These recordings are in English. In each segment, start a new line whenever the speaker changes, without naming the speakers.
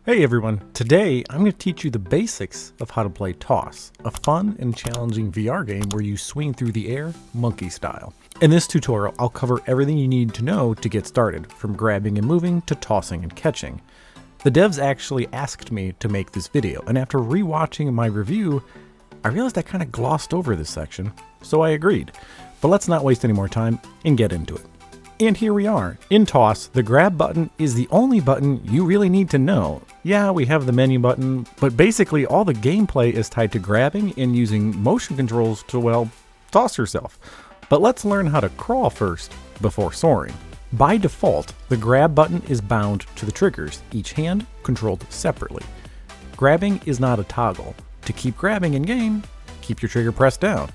Hey everyone, today I'm going to teach you the basics of how to play Toss, a fun and challenging VR game where you swing through the air monkey style. In this tutorial, I'll cover everything you need to know to get started, from grabbing and moving to tossing and catching. The devs actually asked me to make this video, and after rewatching my review, I realized I kind of glossed over this section, so I agreed. But let's not waste any more time and get into it. And here we are. In Toss, the grab button is the only button you really need to know. Yeah, we have the menu button, but basically all the gameplay is tied to grabbing and using motion controls to, well, toss yourself. But let's learn how to crawl first before soaring. By default, the grab button is bound to the triggers, each hand controlled separately. Grabbing is not a toggle. To keep grabbing in game, keep your trigger pressed down.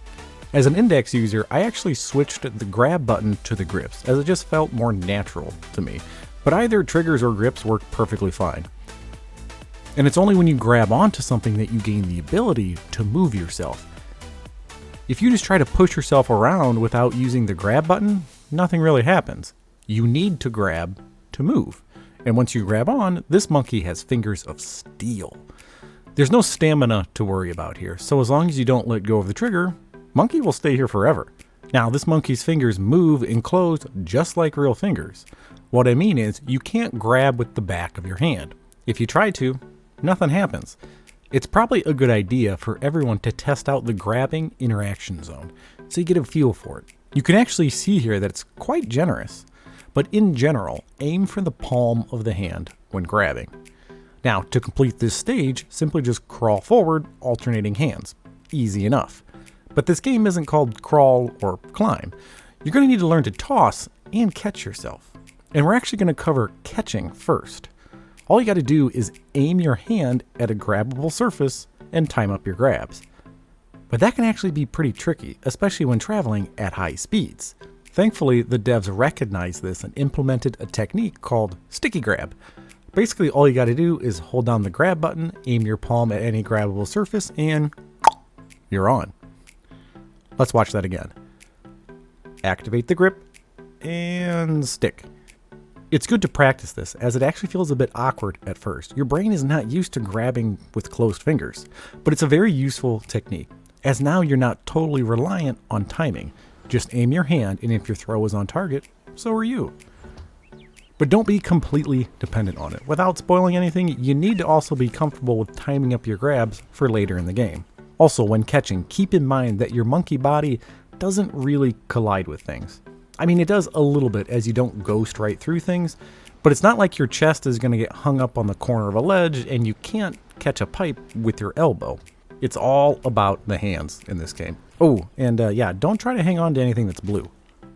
As an index user, I actually switched the grab button to the grips, as it just felt more natural to me. But either triggers or grips work perfectly fine. And it's only when you grab onto something that you gain the ability to move yourself. If you just try to push yourself around without using the grab button, nothing really happens. You need to grab to move. And once you grab on, this monkey has fingers of steel. There's no stamina to worry about here, so as long as you don't let go of the trigger, monkey will stay here forever. Now, this monkey's fingers move and close just like real fingers. What I mean is, you can't grab with the back of your hand. If you try to, nothing happens. It's probably a good idea for everyone to test out the grabbing interaction zone, so you get a feel for it. You can actually see here that it's quite generous, but in general, aim for the palm of the hand when grabbing. Now, to complete this stage, simply just crawl forward, alternating hands. Easy enough. But this game isn't called crawl or climb. You're going to need to learn to toss and catch yourself. And we're actually going to cover catching first. All you got to do is aim your hand at a grabbable surface and time up your grabs. But that can actually be pretty tricky, especially when traveling at high speeds. Thankfully, the devs recognized this and implemented a technique called sticky grab. Basically, all you got to do is hold down the grab button, aim your palm at any grabbable surface, and you're on. Let's watch that again. Activate the grip and stick. It's good to practice this, as it actually feels a bit awkward at first. Your brain is not used to grabbing with closed fingers, but it's a very useful technique, as now you're not totally reliant on timing. Just aim your hand, and if your throw is on target, so are you. But don't be completely dependent on it. Without spoiling anything, you need to also be comfortable with timing up your grabs for later in the game. Also, when catching, keep in mind that your monkey body doesn't really collide with things. I mean, it does a little bit as you don't ghost right through things, but it's not like your chest is going to get hung up on the corner of a ledge and you can't catch a pipe with your elbow. It's all about the hands in this game. Oh, and yeah, don't try to hang on to anything that's blue.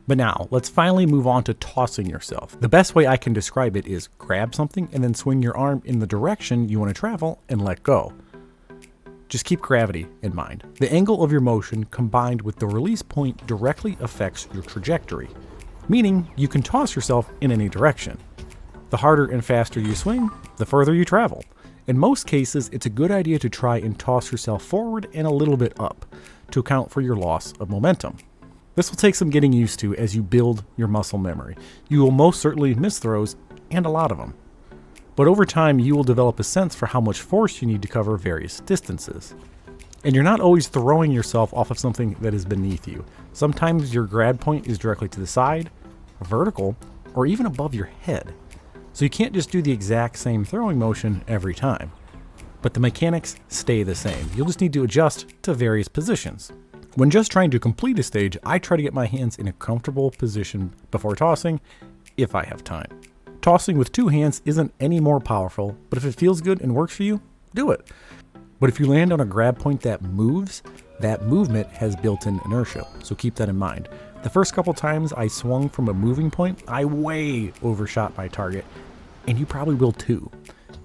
But now, let's finally move on to tossing yourself. The best way I can describe it is grab something and then swing your arm in the direction you want to travel and let go. Just keep gravity in mind. The angle of your motion combined with the release point directly affects your trajectory, meaning you can toss yourself in any direction. The harder and faster you swing, the further you travel. In most cases, it's a good idea to try and toss yourself forward and a little bit up to account for your loss of momentum. This will take some getting used to as you build your muscle memory. You will most certainly miss throws, and a lot of them. But over time, you will develop a sense for how much force you need to cover various distances. And you're not always throwing yourself off of something that is beneath you. Sometimes your grab point is directly to the side, vertical, or even above your head. So you can't just do the exact same throwing motion every time. But the mechanics stay the same. You'll just need to adjust to various positions. When just trying to complete a stage, I try to get my hands in a comfortable position before tossing, if I have time. Tossing with two hands isn't any more powerful, but if it feels good and works for you, do it. But if you land on a grab point that moves, that movement has built-in inertia, so keep that in mind. The first couple times I swung from a moving point, I way overshot my target, and you probably will too.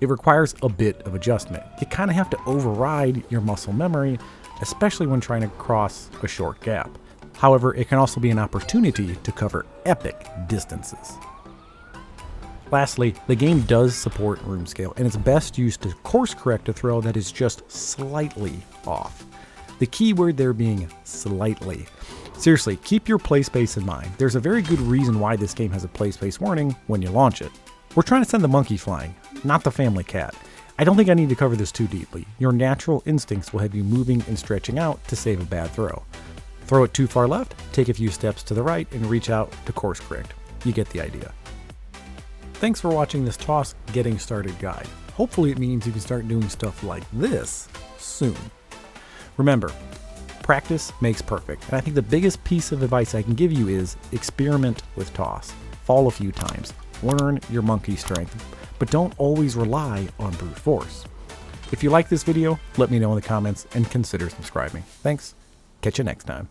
It requires a bit of adjustment. You kind of have to override your muscle memory, especially when trying to cross a short gap. However, it can also be an opportunity to cover epic distances. Lastly, the game does support Roomscale, and it's best used to course correct a throw that is just slightly off. The key word there being slightly. Seriously, keep your play space in mind. There's a very good reason why this game has a play space warning when you launch it. We're trying to send the monkey flying, not the family cat. I don't think I need to cover this too deeply. Your natural instincts will have you moving and stretching out to save a bad throw. Throw it too far left, take a few steps to the right, and reach out to course correct. You get the idea. Thanks for watching this toss getting started guide. Hopefully it means you can start doing stuff like this soon. Remember, practice makes perfect, and I think the biggest piece of advice I can give you is experiment with toss. Fall a few times, learn your monkey strength, but don't always rely on brute force. If you like this video, let me know in the comments and consider subscribing. Thanks. Catch you next time.